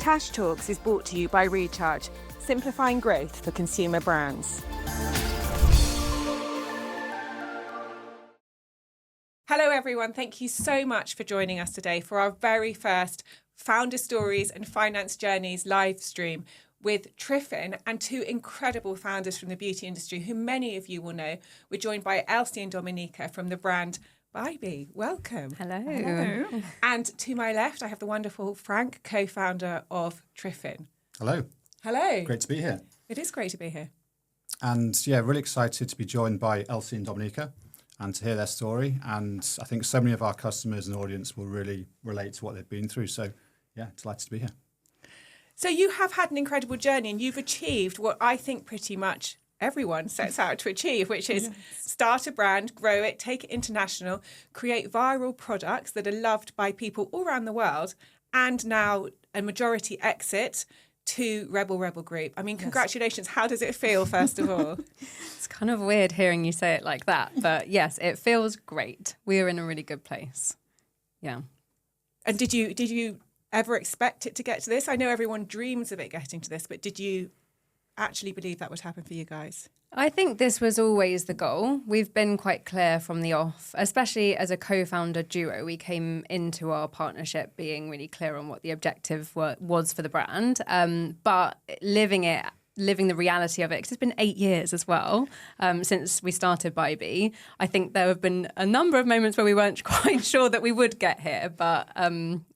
Tash Talks is brought to you by Recharge, simplifying growth for consumer brands. Hello everyone, thank you so much for joining us today for our very first Founder Stories and Finance Journeys live stream with Triffin and two incredible founders from the beauty industry who many of you will know. We're joined by Elsie and Dominika from the brand BYBI. Welcome. Hello. Hello. And to my left, I have the wonderful Frank, co-founder of Triffin. Hello. Hello. Great to be here. It is great to be here. And yeah, really excited to be joined by Elsie and Dominika and to hear their story. And I think so many of our customers and audience will really relate to what they've been through. So yeah, delighted to be here. So you have had an incredible journey and you've achieved what I think pretty much everyone sets out to achieve, which is start a brand, grow it, take it international, create viral products that are loved by people all around the world, and now a majority exit to Rebel Group. I mean, congratulations. How does it feel, first of all? It's kind of weird hearing you say it like that, but yes, it feels great. We are in a really good place. Yeah. And did you ever expect it to get to this? I know everyone dreams of it getting to this, but did you actually believe that would happen for you guys? I think this was always the goal. We've been quite clear from the off, especially as a co-founder duo. We came into our partnership being really clear on what the objective was for the brand, but living the reality of it, because it's been 8 years as well since we started BYBI. I think there have been a number of moments where we weren't quite sure that we would get here, but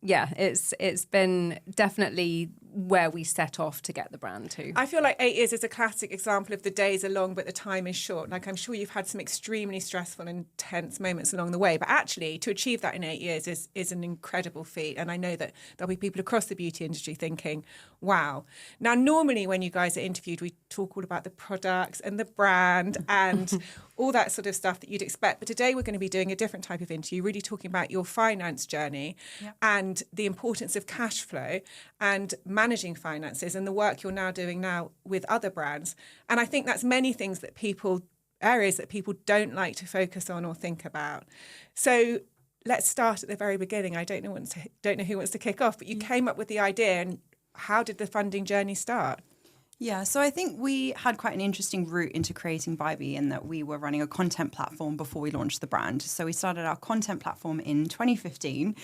it's been definitely where we set off to get the brand to. I feel like 8 years is a classic example of the days are long but the time is short. Like, I'm sure you've had some extremely stressful and tense moments along the way, but actually to achieve that in 8 years is an incredible feat. And I know that there'll be people across the beauty industry thinking, wow. Now, normally when you guys are interviewed, we talk all about the products and the brand and all that sort of stuff that you'd expect. But today we're going to be doing a different type of interview, really talking about your finance journey and the importance of cash flow and managing finances and the work you're now doing now with other brands. And I think that's many things that areas that people don't like to focus on or think about. So let's start at the very beginning. I don't know who wants to kick off, but you came up with the idea, and how did the funding journey start? Yeah, so I think we had quite an interesting route into creating BYBI in that we were running a content platform before we launched the brand. So we started our content platform in 2015,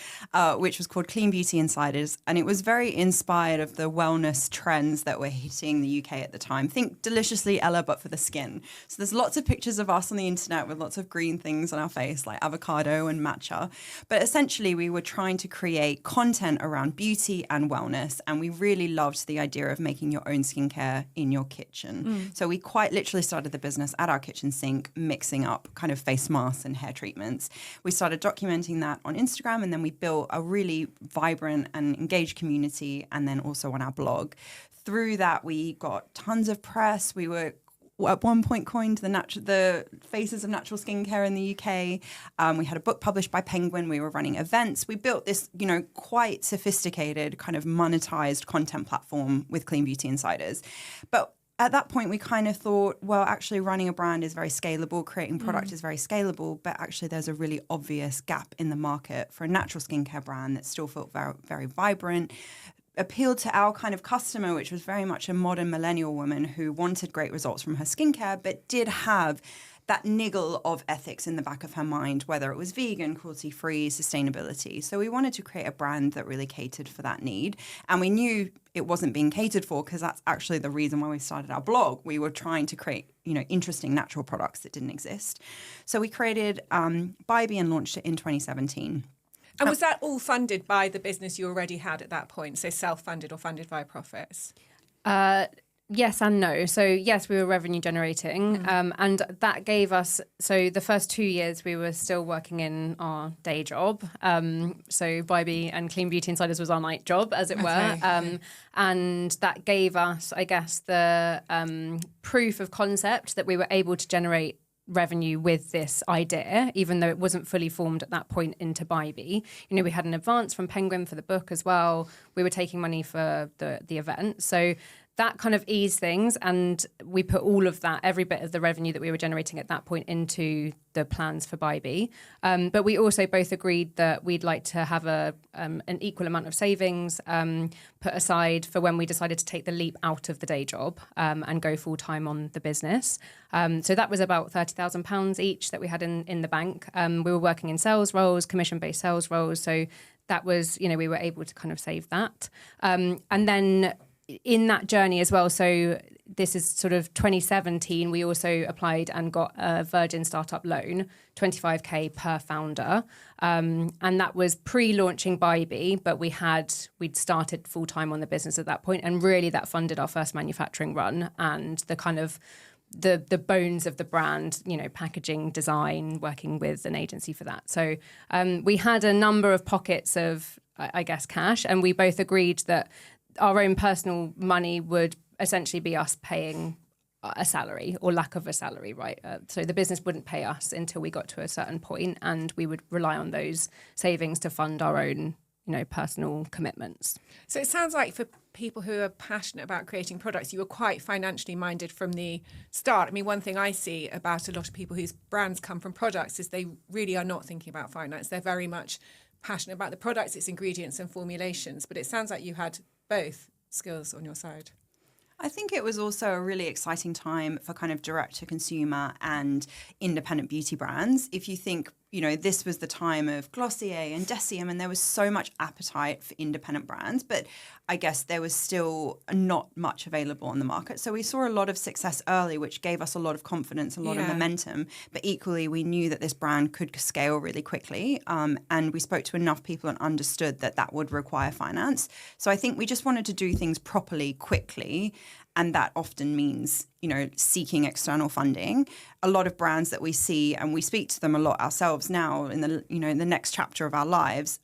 which was called Clean Beauty Insiders. And it was very inspired of the wellness trends that were hitting the UK at the time. Think Deliciously Ella, but for the skin. So there's lots of pictures of us on the internet with lots of green things on our face, like avocado and matcha. But essentially, we were trying to create content around beauty and wellness. And we really loved the idea of making your own skincare in your kitchen. So we quite literally started the business at our kitchen sink, mixing up kind of face masks and hair treatments. We started documenting that on Instagram, and then we built a really vibrant and engaged community, and then also on our blog. Through that, we got tons of press. We were at one point coined the faces of natural skincare in the UK. We had a book published by Penguin. We were running events. We built this, quite sophisticated kind of monetized content platform with Clean Beauty Insiders. But at that point, we kind of thought, well, actually running a brand is very scalable. Creating product is very scalable. But actually, there's a really obvious gap in the market for a natural skincare brand that still felt very, very vibrant, appealed to our kind of customer, which was very much a modern millennial woman who wanted great results from her skincare, but did have that niggle of ethics in the back of her mind, whether it was vegan, cruelty-free, sustainability. So we wanted to create a brand that really catered for that need. And we knew it wasn't being catered for because that's actually the reason why we started our blog. We were trying to create, interesting natural products that didn't exist. So we created BYBI and launched it in 2017. And was that all funded by the business you already had at that point? So self-funded or funded via profits? Yes and no. So yes, we were revenue generating, and that gave us, so the first 2 years we were still working in our day job. So BYBI and Clean Beauty Insiders was our night job, as it were. And that gave us, I guess, the proof of concept that we were able to generate revenue with this idea, even though it wasn't fully formed at that point into BYBI. We had an advance from Penguin for the book as well. We were taking money for the event. So that kind of eased things, and we put all of that, every bit of the revenue that we were generating at that point, into the plans for BYBI. But we also both agreed that we'd like to have an equal amount of savings put aside for when we decided to take the leap out of the day job and go full time on the business. So that was about £30,000 each that we had in the bank. We were working in sales roles, commission-based sales roles. So that was, we were able to kind of save that. And then in that journey as well, so this is sort of 2017, we also applied and got a Virgin startup loan, 25k per founder. And that was pre-launching BYBI, but we'd started full-time on the business at that point, and really that funded our first manufacturing run and the kind of the bones of the brand, packaging, design, working with an agency for that. So we had a number of pockets of, I guess, cash, and we both agreed that our own personal money would essentially be us paying a salary or lack of a salary, right? So the business wouldn't pay us until we got to a certain point, and we would rely on those savings to fund our own, personal commitments. So it sounds like for people who are passionate about creating products, you were quite financially minded from the start. I mean, one thing I see about a lot of people whose brands come from products is they really are not thinking about finance. They're very much passionate about the products, its ingredients and formulations. But it sounds like you had both skills on your side. I think it was also a really exciting time for kind of direct to consumer and independent beauty brands. If you think, this was the time of Glossier and Deciem, and there was so much appetite for independent brands, but I guess there was still not much available on the market. So we saw a lot of success early, which gave us a lot of confidence, a lot of momentum. But equally, we knew that this brand could scale really quickly. And we spoke to enough people and understood that would require finance. So I think we just wanted to do things properly, quickly. And that often means, seeking external funding. A lot of brands that we see, and we speak to them a lot ourselves now in the, in the next chapter of our lives,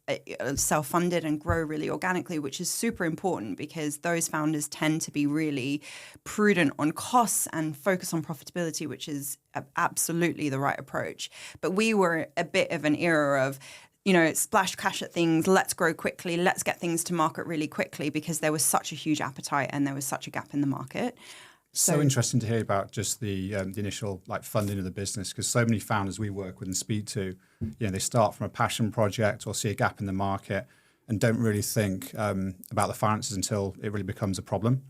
self-funded and grow really organically, which is super important because those founders tend to be really prudent on costs and focus on profitability, which is absolutely the right approach. But we were a bit of an era of, splash cash at things, let's grow quickly, let's get things to market really quickly because there was such a huge appetite and there was such a gap in the market. So interesting to hear about just the initial funding of the business, because so many founders we work with and speak to, they start from a passion project or see a gap in the market and don't really think about the finances until it really becomes a problem.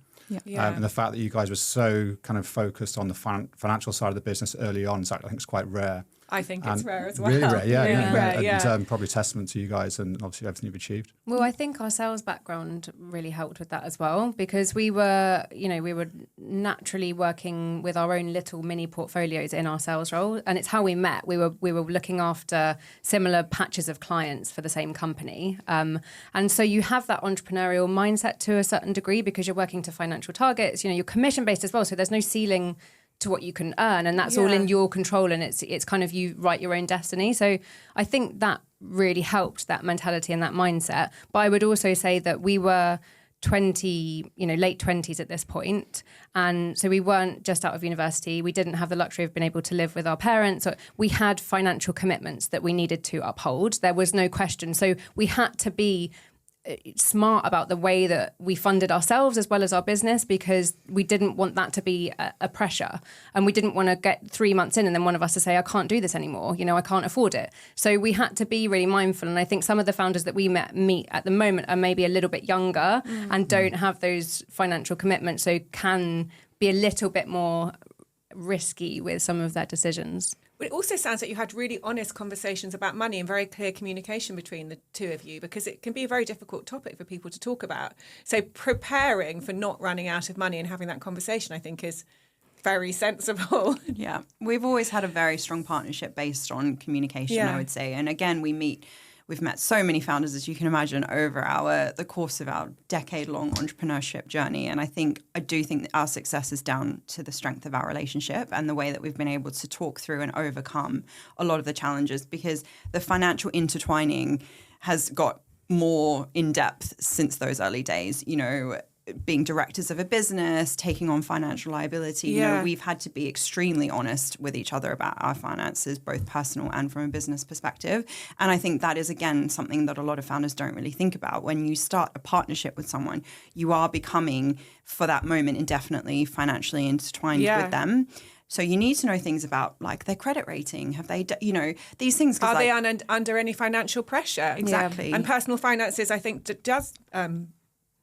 And the fact that you guys were so kind of focused on the financial side of the business early on, I think it's quite rare. I think it's rare as well. Really rare, and probably testament to you guys and obviously everything you've achieved. Well, I think our sales background really helped with that as well, because we were naturally working with our own little mini portfolios in our sales role, and it's how we met. We were looking after similar patches of clients for the same company, and so you have that entrepreneurial mindset to a certain degree because you're working to financial targets. You're commission based as well, so there's no ceiling to what you can earn, and that's all in your control, and it's kind of you write your own destiny. So I think that really helped, that mentality and that mindset. But I would also say that we were 20, late 20s at this point, and so we weren't just out of university. We didn't have the luxury of being able to live with our parents. We had financial commitments that we needed to uphold. There was no question. So we had to be smart about the way that we funded ourselves as well as our business, because we didn't want that to be a pressure, and we didn't want to get 3 months in and then one of us to say, I can't do this anymore, I can't afford it. So we had to be really mindful, and I think some of the founders that we meet at the moment are maybe a little bit younger and don't have those financial commitments, so can be a little bit more risky with some of their decisions. But it also sounds like you had really honest conversations about money and very clear communication between the two of you, because it can be a very difficult topic for people to talk about. So preparing for not running out of money and having that conversation, I think, is very sensible. Yeah, we've always had a very strong partnership based on communication, I would say. And again, we've met so many founders, as you can imagine, over the course of our decade-long entrepreneurship journey. And I do think that our success is down to the strength of our relationship and the way that we've been able to talk through and overcome a lot of the challenges, because the financial intertwining has got more in depth since those early days. being directors of a business, taking on financial liability. You know, we've had to be extremely honest with each other about our finances, both personal and from a business perspective. And I think that is, again, something that a lot of founders don't really think about. When you start a partnership with someone, you are becoming, for that moment, indefinitely financially intertwined with them. So you need to know things about like their credit rating. Have they, you know, these things. Are they under any financial pressure? Exactly. And personal finances, I think, does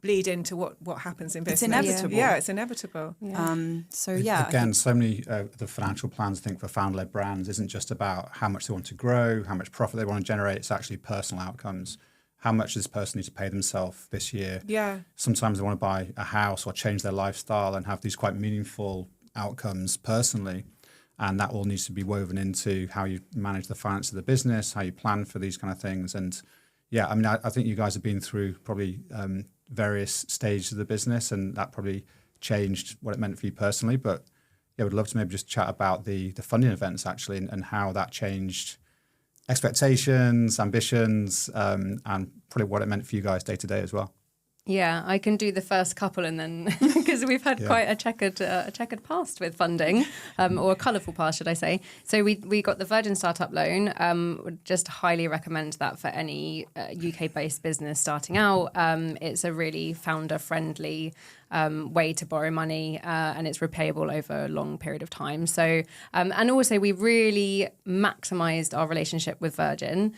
bleed into what happens in business. It's inevitable. Yeah, it's inevitable. Again, so many of the financial plans, I think, for founder-led brands isn't just about how much they want to grow, how much profit they want to generate. It's actually personal outcomes. How much does this person need to pay themselves this year? Yeah. Sometimes they want to buy a house or change their lifestyle and have these quite meaningful outcomes personally. And that all needs to be woven into how you manage the finance of the business, how you plan for these kind of things. And yeah, I mean, I think you guys have been through probably various stages of the business, and that probably changed what it meant for you personally. But yeah, would love to maybe just chat about the funding events actually, and how that changed expectations, ambitions, and probably what it meant for you guys day to day as well. Yeah, I can do the first couple, and then because we've had quite a checkered past with funding, or a colourful past, should I say? So we got the Virgin Startup Loan. Would just highly recommend that for any UK-based business starting out. It's a really founder-friendly way to borrow money, and it's repayable over a long period of time. So, and also we really maximised our relationship with Virgin.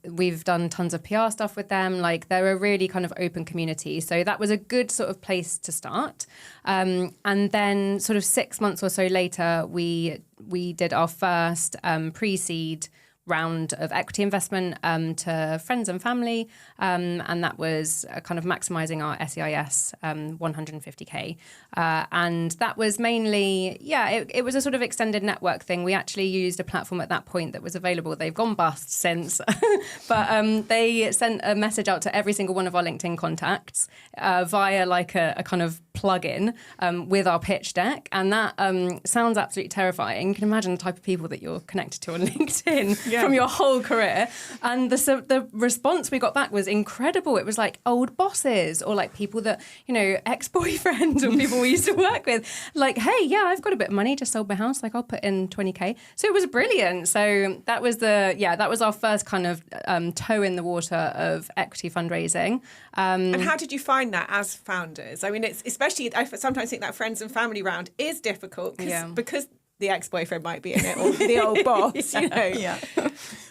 We've done tons of PR stuff with them. Like, they're a really kind of open community. So that was a good sort of place to start. And then sort of 6 months or so later, we did our first pre-seed round of equity investment to friends and family, and that was kind of maximising our SEIS 150k, and that was mainly it was a sort of extended network thing. We actually used a platform at that point that was available. They've gone bust since, but they sent a message out to every single one of our LinkedIn contacts via like a kind of plug-in with our pitch deck, and that sounds absolutely terrifying. You can imagine the type of people that you're connected to on LinkedIn from your whole career. And the response we got back was incredible. It was like old bosses, or like people that, you know, ex-boyfriends or people we used to work with. Like, hey, yeah, I've got a bit of money, just sold my house. Like, I'll put in 20k. So it was brilliant. So that was that was our first kind of toe in the water of equity fundraising. And how did you find that as founders? I mean, it's especially, I sometimes think that friends and family round is difficult because the ex-boyfriend might be in it, or the old boss, you know. Yeah.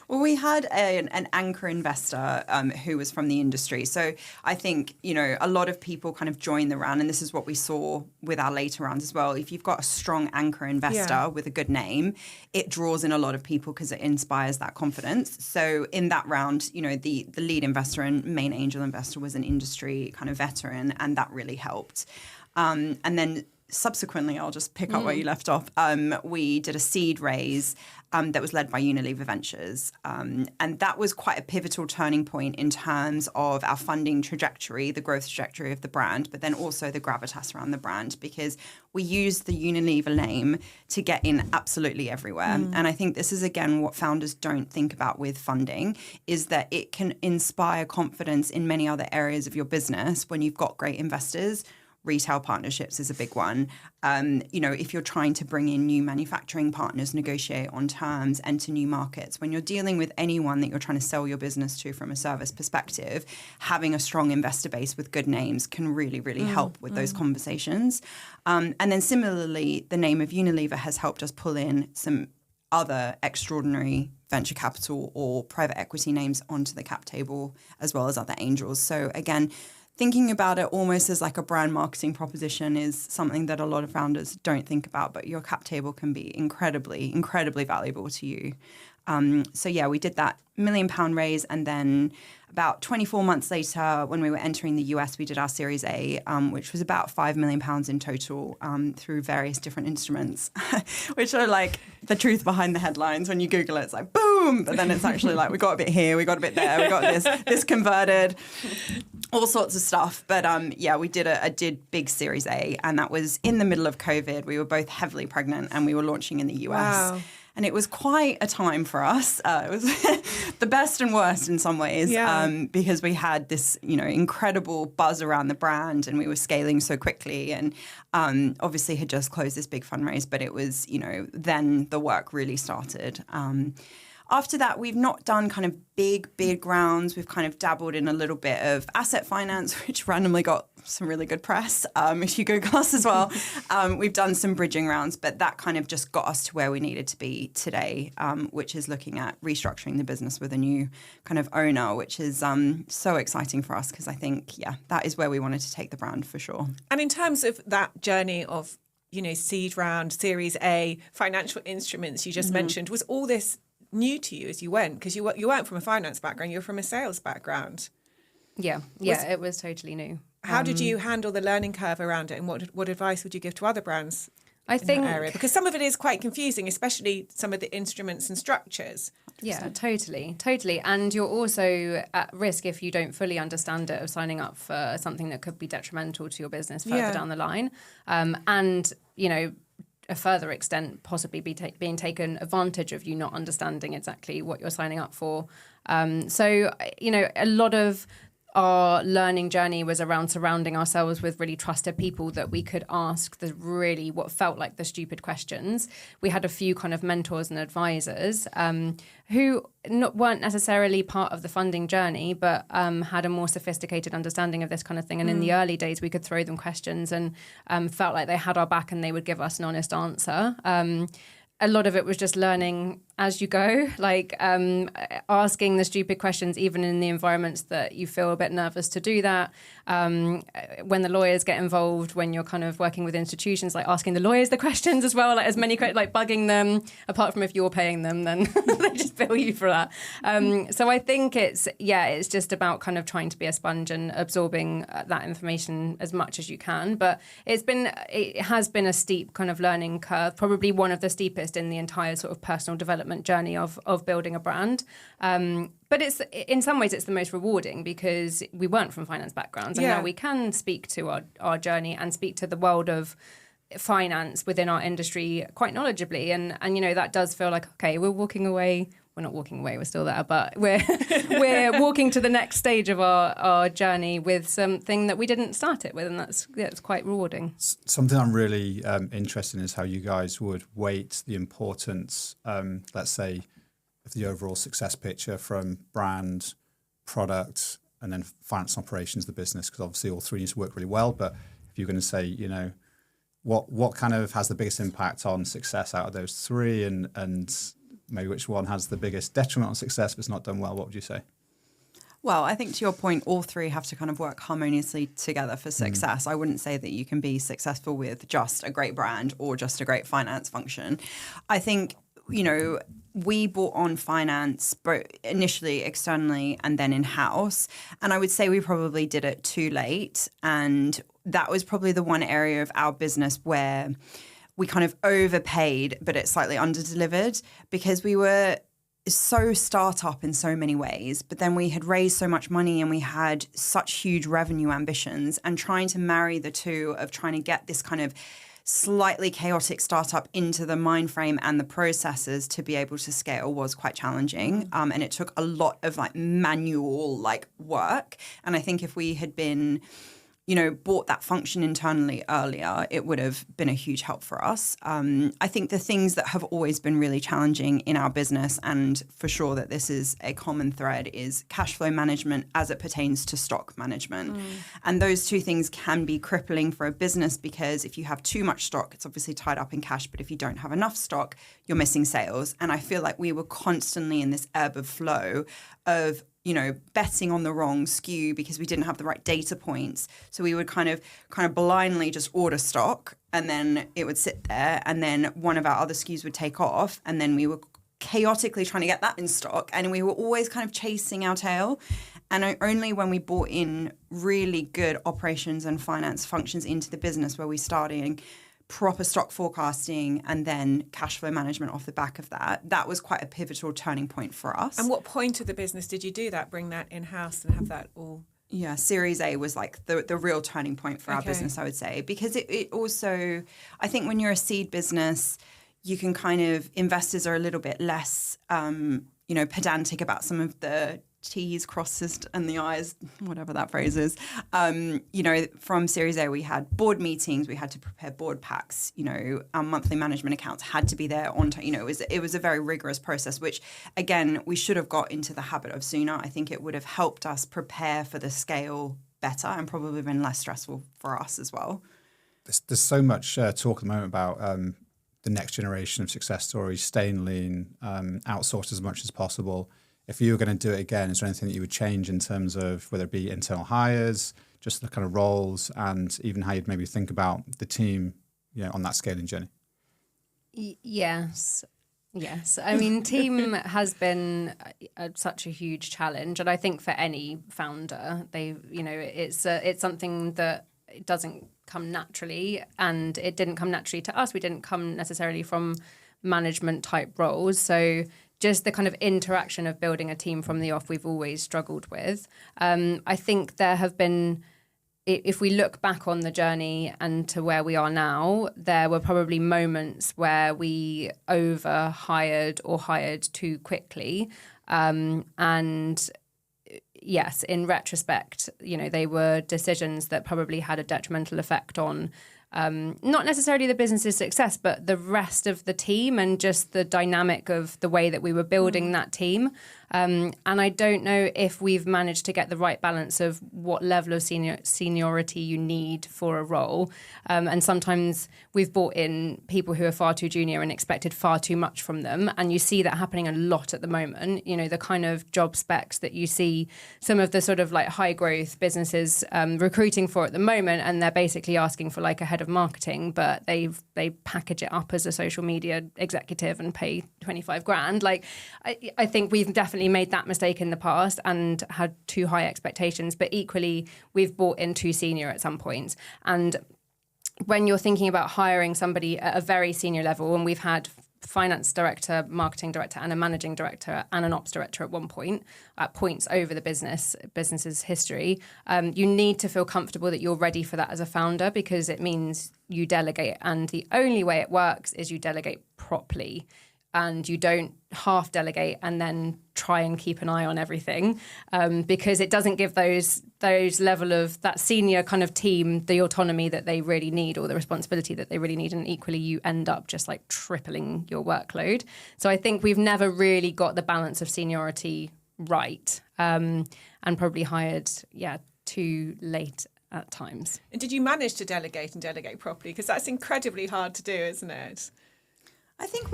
Well, we had an anchor investor who was from the industry. So I think, you know, a lot of people kind of join the round, and this is what we saw with our later rounds as well. If you've got a strong anchor investor with a good name, it draws in a lot of people because it inspires that confidence. So in that round, you know, the lead investor and main angel investor was an industry kind of veteran, and that really helped. And then subsequently, I'll just pick up where you left off. We did a seed raise that was led by Unilever Ventures. And that was quite a pivotal turning point in terms of our funding trajectory, the growth trajectory of the brand, but then also the gravitas around the brand, because we used the Unilever name to get in absolutely everywhere. And I think this is, again, what founders don't think about with funding, is that it can inspire confidence in many other areas of your business when you've got great investors. Retail partnerships is a big one. You know, if you're trying to bring in new manufacturing partners, negotiate on terms, enter new markets, when you're dealing with anyone that you're trying to sell your business to from a service perspective, having a strong investor base with good names can really, really help with those conversations. And then similarly, the name of Unilever has helped us pull in some other extraordinary venture capital or private equity names onto the cap table, as well as other angels. So again, thinking about it almost as like a brand marketing proposition is something that a lot of founders don't think about, but your cap table can be incredibly, incredibly valuable to you. So yeah, we did that £1 million raise, and then about 24 months later, when we were entering the US, we did our Series A, which was about £5 million in total through various different instruments, which are like the truth behind the headlines. When you Google it, it's like boom, but then it's actually like we got a bit here, we got a bit there, we got this converted, all sorts of stuff. But yeah, we did big Series A, and that was in the middle of COVID. We were both heavily pregnant, and we were launching in the US. Wow. And it was quite a time for us. It was the best and worst in some ways, because we had this, incredible buzz around the brand, and we were scaling so quickly, and obviously had just closed this big fundraise, but it was, then the work really started. After that, we've not done kind of big rounds. We've kind of dabbled in a little bit of asset finance, which randomly got some really good press, if you Google us as well. We've done some bridging rounds, but that kind of just got us to where we needed to be today, which is looking at restructuring the business with a new kind of owner, which is so exciting for us, because I think, that is where we wanted to take the brand for sure. And in terms of that journey of, seed round, Series A, financial instruments you just mentioned, was all this new to you as you went? Because you weren't from a finance background, you were from a sales background. Yeah, it was totally new. How did you handle the learning curve around it, and what advice would you give to other brands I think that area? Because some of it is quite confusing, especially some of the instruments and structures. 100%. Yeah, totally. And you're also at risk, if you don't fully understand it, of signing up for something that could be detrimental to your business further down the line. And, a further extent possibly being taken advantage of, you not understanding exactly what you're signing up for. So, a lot of our learning journey was around surrounding ourselves with really trusted people that we could ask what felt like the stupid questions. We had a few kind of mentors and advisors who weren't necessarily part of the funding journey, but had a more sophisticated understanding of this kind of thing. And in the early days, we could throw them questions and felt like they had our back and they would give us an honest answer. A lot of it was just learning as you go, like asking the stupid questions, even in the environments that you feel a bit nervous to do that. When the lawyers get involved, when you're kind of working with institutions, like asking the lawyers the questions as well, like as many, like bugging them, apart from if you're paying them, then they just bill you for that. So I think it's just about kind of trying to be a sponge and absorbing that information as much as you can. But it has been a steep kind of learning curve, probably one of the steepest in the entire sort of personal development journey of building a brand. But it's in some ways it's the most rewarding, because we weren't from finance backgrounds, and now we can speak to our journey and speak to the world of finance within our industry quite knowledgeably, and that does feel like, okay, we're walking away. We're not walking away, we're still there, but we're walking to the next stage of our journey with something that we didn't start it with, and that's quite rewarding. Something I'm really interested in is how you guys would weight the importance, let's say, of the overall success picture from brand, product, and then finance and operations of the business, because obviously all three need to work really well. But if you're going to say, what kind of has the biggest impact on success out of those three, and maybe which one has the biggest detriment on success if it's not done well, what would you say? Well, I think to your point, all three have to kind of work harmoniously together for success. I wouldn't say that you can be successful with just a great brand or just a great finance function. I think, we brought on finance initially externally and then in-house. And I would say we probably did it too late. And that was probably the one area of our business where we kind of overpaid, but it slightly underdelivered, because we were so startup in so many ways, but then we had raised so much money and we had such huge revenue ambitions, and trying to marry the two of trying to get this kind of slightly chaotic startup into the mind frame and the processes to be able to scale was quite challenging. And it took a lot of manual work. And I think if we had been bought that function internally earlier, it would have been a huge help for us. I think the things that have always been really challenging in our business, and for sure that this is a common thread, is cash flow management as it pertains to stock management. And those two things can be crippling for a business, because if you have too much stock, it's obviously tied up in cash, but if you don't have enough stock, you're missing sales. And I feel like we were constantly in this ebb of flow of betting on the wrong SKU because we didn't have the right data points. So we would kind of blindly just order stock, and then it would sit there, and then one of our other SKUs would take off, and then we were chaotically trying to get that in stock, and we were always kind of chasing our tail. And only when we brought in really good operations and finance functions into the business were we starting proper stock forecasting and then cash flow management off the back of that. That was quite a pivotal turning point for us. And what point of the business did you do that, bring that in-house and have that all? Yeah, Series A was the real turning point for our business, I would say, because it also, I think when you're a seed business, you can kind of, investors are a little bit less, pedantic about some of the T's, crosses and the I's, whatever that phrase is. From Series A, we had board meetings, we had to prepare board packs, our monthly management accounts had to be there on time. It was a very rigorous process, which, again, we should have got into the habit of sooner. I think it would have helped us prepare for the scale better and probably been less stressful for us as well. There's so much talk at the moment about the next generation of success stories, staying lean, outsource as much as possible. If you were going to do it again, is there anything that you would change in terms of whether it be internal hires, just the kind of roles, and even how you'd maybe think about the team, on that scaling journey? Yes. I mean, team has been such a huge challenge, and I think for any founder, it's something that it doesn't come naturally, and it didn't come naturally to us. We didn't come necessarily from management type roles, so just the kind of interaction of building a team from the off, we've always struggled with. I think there have been, if we look back on the journey and to where we are now, there were probably moments where we overhired or hired too quickly. And yes, in retrospect, they were decisions that probably had a detrimental effect on not necessarily the business's success, but the rest of the team and just the dynamic of the way that we were building that team. And I don't know if we've managed to get the right balance of what level of seniority you need for a role. And sometimes we've brought in people who are far too junior and expected far too much from them. And you see that happening a lot at the moment. The kind of job specs that you see some of the sort of like high growth businesses recruiting for at the moment, and they're basically asking for like a head of marketing, but they package it up as a social media executive and pay 25 grand. Like, I think we've definitely made that mistake in the past and had too high expectations, but equally we've brought in too senior at some point. And when you're thinking about hiring somebody at a very senior level, and we've had finance director, marketing director, and a managing director and an ops director at one point, at points over the business's history, you need to feel comfortable that you're ready for that as a founder, because it means you delegate. And the only way it works is you delegate properly. And you don't half delegate and then try and keep an eye on everything, because it doesn't give those level of that senior kind of team the autonomy that they really need, or the responsibility that they really need. And equally, you end up just like tripling your workload. So I think we've never really got the balance of seniority right, and probably hired, too late at times. And did you manage to delegate properly? Because that's incredibly hard to do, isn't it? I think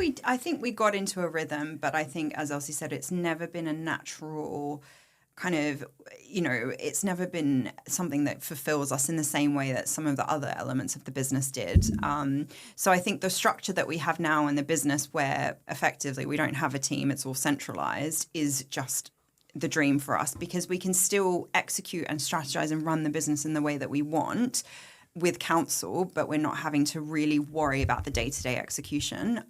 we got into a rhythm, but I think, as Elsie said, it's never been a natural kind of, it's never been something that fulfills us in the same way that some of the other elements of the business did. So I think the structure that we have now in the business, where effectively we don't have a team, it's all centralized, is just the dream for us, because we can still execute and strategize and run the business in the way that we want with counsel, but we're not having to really worry about the day-to-day execution.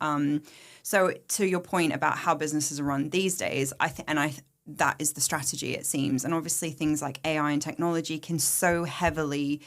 So to your point about how businesses are run these days, that is the strategy, it seems. And obviously things like AI and technology can so heavily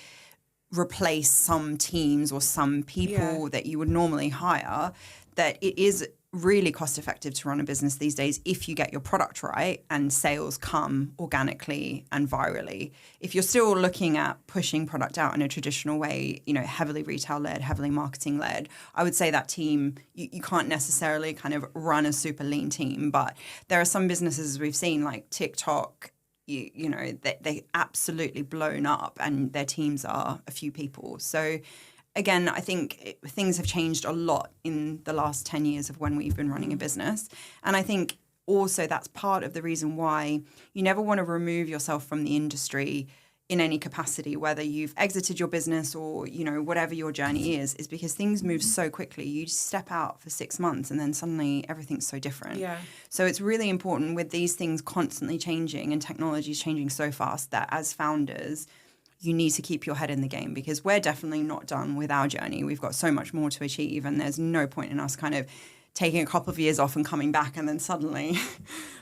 replace some teams or some people that you would normally hire, that it is really cost effective to run a business these days if you get your product right and sales come organically and virally. If you're still looking at pushing product out in a traditional way, heavily retail led, heavily marketing led, I would say that team, you can't necessarily kind of run a super lean team. But there are some businesses we've seen, like TikTok, they absolutely blown up and their teams are a few people. So again, I think things have changed a lot in the last 10 years of when we've been running a business. And I think also that's part of the reason why you never want to remove yourself from the industry in any capacity, whether you've exited your business or, whatever your journey is because things move so quickly. You step out for 6 months and then suddenly everything's so different. Yeah. So it's really important with these things constantly changing and technology is changing so fast that as founders, you need to keep your head in the game, because we're definitely not done with our journey. We've got so much more to achieve, and there's no point in us kind of taking a couple of years off and coming back and then suddenly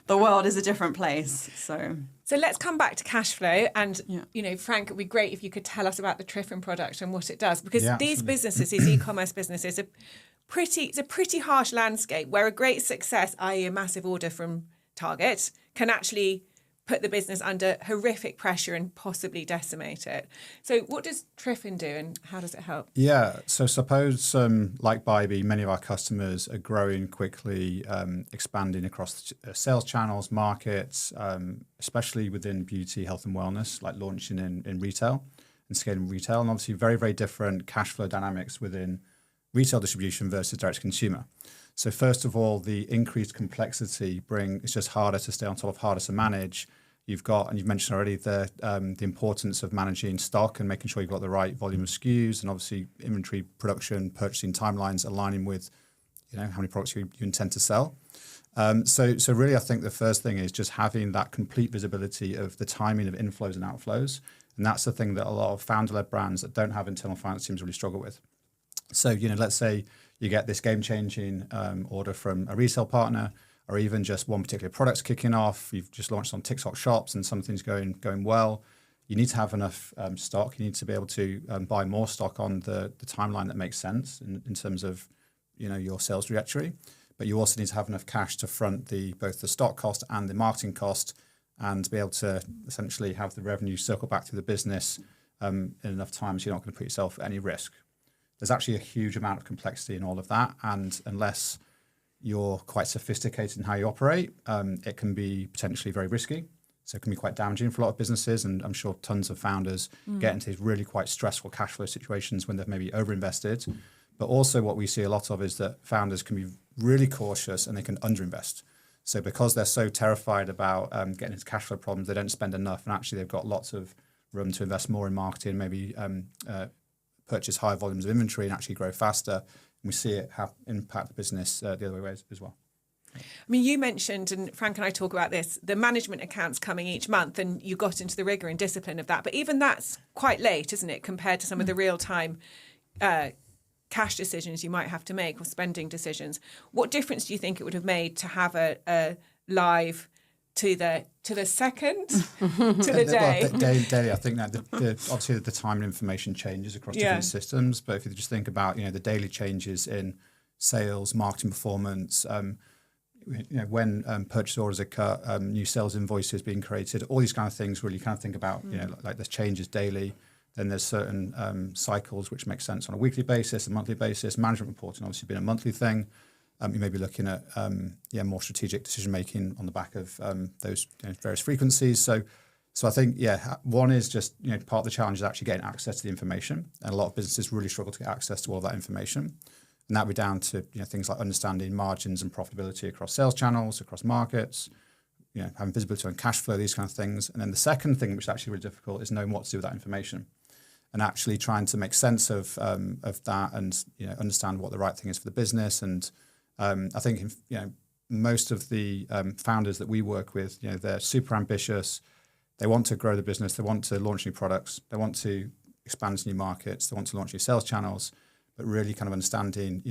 the world is a different place. So let's come back to cash flow. And, Frank, it would be great if you could tell us about the Triffin product and what it does, because these businesses, these e-commerce businesses, are it's a pretty harsh landscape where a great success, i.e. a massive order from Target, can actually put the business under horrific pressure and possibly decimate it. So what does Triffin do and how does it help? Yeah, so suppose like BYBI, many of our customers are growing quickly, expanding across sales channels, markets, especially within beauty, health and wellness, like launching in retail and scaling retail, and obviously very, very different cash flow dynamics within retail distribution versus direct to consumer. So first of all, the increased complexity it's just harder to stay on top of, harder to manage. You've got, and you've mentioned already, the importance of managing stock and making sure you've got the right volume of SKUs, and obviously inventory, production, purchasing timelines aligning with, how many products you intend to sell. So really, I think the first thing is just having that complete visibility of the timing of inflows and outflows, and that's the thing that a lot of founder-led brands that don't have internal finance teams really struggle with. So let's say you get this game-changing order from a resale partner, or even just one particular product's kicking off. You've just launched on TikTok shops and something's going well. You need to have enough stock. You need to be able to buy more stock on the timeline that makes sense in terms of your sales trajectory. But you also need to have enough cash to front both the stock cost and the marketing cost, and be able to essentially have the revenue circle back through the business in enough time so you're not going to put yourself at any risk. There's actually a huge amount of complexity in all of that, and unless you're quite sophisticated in how you operate, it can be potentially very risky. So it can be quite damaging for a lot of businesses, and I'm sure tons of founders get into these really quite stressful cash flow situations when they've maybe overinvested. But also what we see a lot of is that founders can be really cautious and they can underinvest. So because they're so terrified about getting into cash flow problems, they don't spend enough, and actually they've got lots of room to invest more in marketing, maybe purchase higher volumes of inventory and actually grow faster. And we see it impact the business the other way as well. I mean, you mentioned, and Frank and I talk about this, the management accounts coming each month, and you got into the rigour and discipline of that. But even that's quite late, isn't it, compared to some of the real-time cash decisions you might have to make, or spending decisions. What difference do you think it would have made to have a live to the second, to the day? Well, daily, I think that obviously the time and information changes across different systems. But if you just think about the daily changes in sales, marketing performance, when purchase orders are cut, new sales invoices being created, all these kind of things, really kind of think about like there's changes daily. Then there's certain cycles which make sense on a weekly basis, a monthly basis. Management reporting obviously been a monthly thing. You may be looking at more strategic decision making on the back of those various frequencies. So I think one is just part of the challenge is actually getting access to the information, and a lot of businesses really struggle to get access to all of that information, and that would be down to things like understanding margins and profitability across sales channels, across markets, having visibility on cash flow, these kind of things. And then the second thing, which is actually really difficult, is knowing what to do with that information, and actually trying to make sense of that, and understand what the right thing is for the business. And I think most of the founders that we work with, they're super ambitious. They want to grow the business. They want to launch new products. They want to expand to new markets. They want to launch new sales channels. But really, kind of understanding,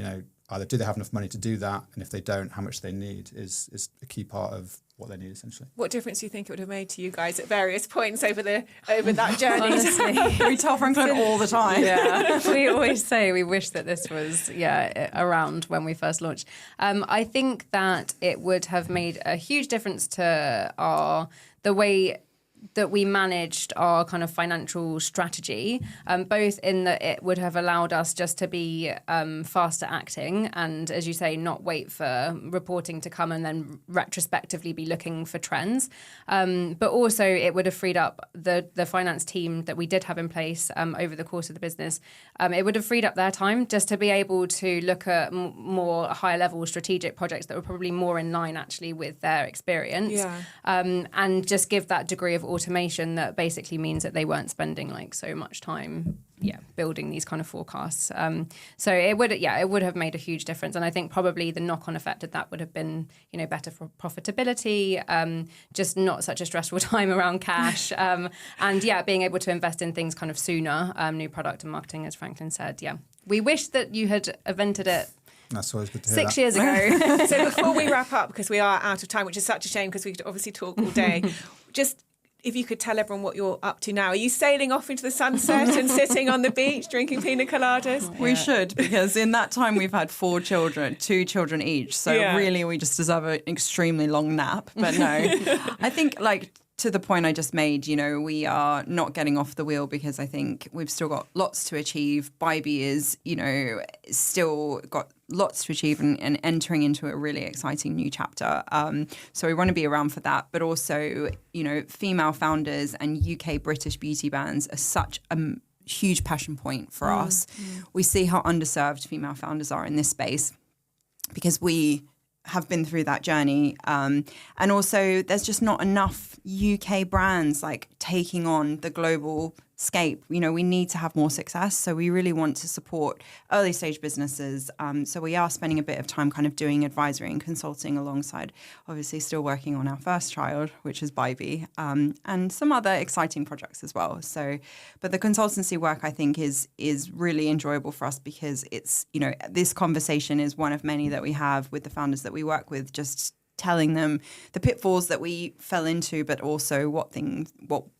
either do they have enough money to do that, and if they don't, how much they need is a key part of what they need, essentially. What difference do you think it would have made to you guys at various points over that journey? Honestly, we tell Franklyn all the time. Yeah, we always say we wish that this was around when we first launched. I think that it would have made a huge difference to the way that we managed our kind of financial strategy, both in that it would have allowed us just to be faster acting, and as you say, not wait for reporting to come and then retrospectively be looking for trends. But also it would have freed up the finance team that we did have in place over the course of the business. It would have freed up their time just to be able to look at more higher level strategic projects that were probably more in line actually with their experience, and just give that degree of automation that basically means that they weren't spending like so much time building these kind of forecasts. So it would have made a huge difference, and I think probably the knock-on effect of that would have been better for profitability, just not such a stressful time around cash, and being able to invest in things kind of sooner, new product and marketing, as Franklyn said. We wish that you had invented it. That's always good to hear. 6 years ago. So before we wrap up, because we are out of time, which is such a shame because we could obviously talk all day, just if you could tell everyone what you're up to now. Are you sailing off into the sunset and sitting on the beach drinking pina coladas? We should, because in that time we've had 4 children, 2 children each. So really we just deserve an extremely long nap. But no, I think like to the point I just made, you know, we are not getting off the wheel because I think we've still got lots to achieve. BYBI is, you know, still got lots to achieve and entering into a really exciting new chapter. So we want to be around for that. But also, you know, female founders and UK British beauty brands are such a huge passion point for us. We see how underserved female founders are in this space because we have been through that journey. And also there's just not enough UK brands like taking on the global scape. You know, we need to have more success. So we really want to support early stage businesses. So we are spending a bit of time kind of doing advisory and consulting alongside, obviously still working on our first child, which is BYBI, and some other exciting projects as well. So, but the consultancy work I think is really enjoyable for us because it's, you know, this conversation is one of many that we have with the founders that we work with, just telling them the pitfalls that we fell into, but also what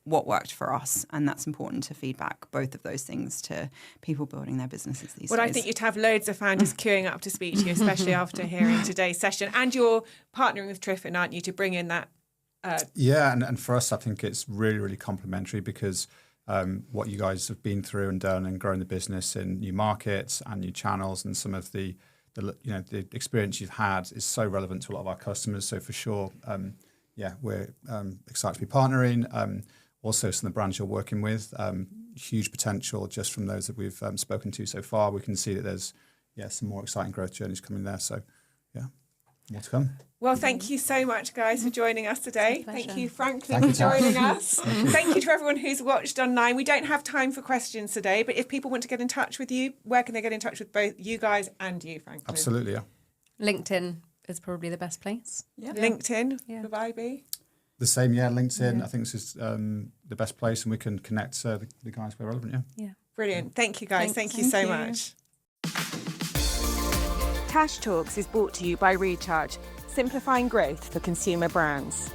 worked for us. And that's important to feedback both of those things to people building their businesses these days. Well, I think you'd have loads of founders queuing up to speak to you, especially after hearing today's session. And you're partnering with Triffin, aren't you, to bring in that? Yeah, and for us, I think it's really, really complementary because what you guys have been through and done and growing the business in new markets and new channels and some of the experience you've had is so relevant to a lot of our customers. So for sure, we're excited to be partnering. Also, some of the brands you're working with, huge potential just from those that we've spoken to so far. We can see that there's some more exciting growth journeys coming there. So more to come. Well, thank you so much, guys, for joining us today. Thank you, Franklyn, for joining us. Thank you to everyone who's watched online. We don't have time for questions today, but if people want to get in touch with you, where can they get in touch with both you guys and you, Franklyn? Absolutely, yeah. LinkedIn is probably the best place. Yeah. LinkedIn, for BYBI. The same, LinkedIn. Yeah. I think this is the best place, and we can connect the guys where relevant. Yeah. Brilliant. Thank you, guys. Thank you so much. Tash Talks is brought to you by Recharge, simplifying growth for consumer brands.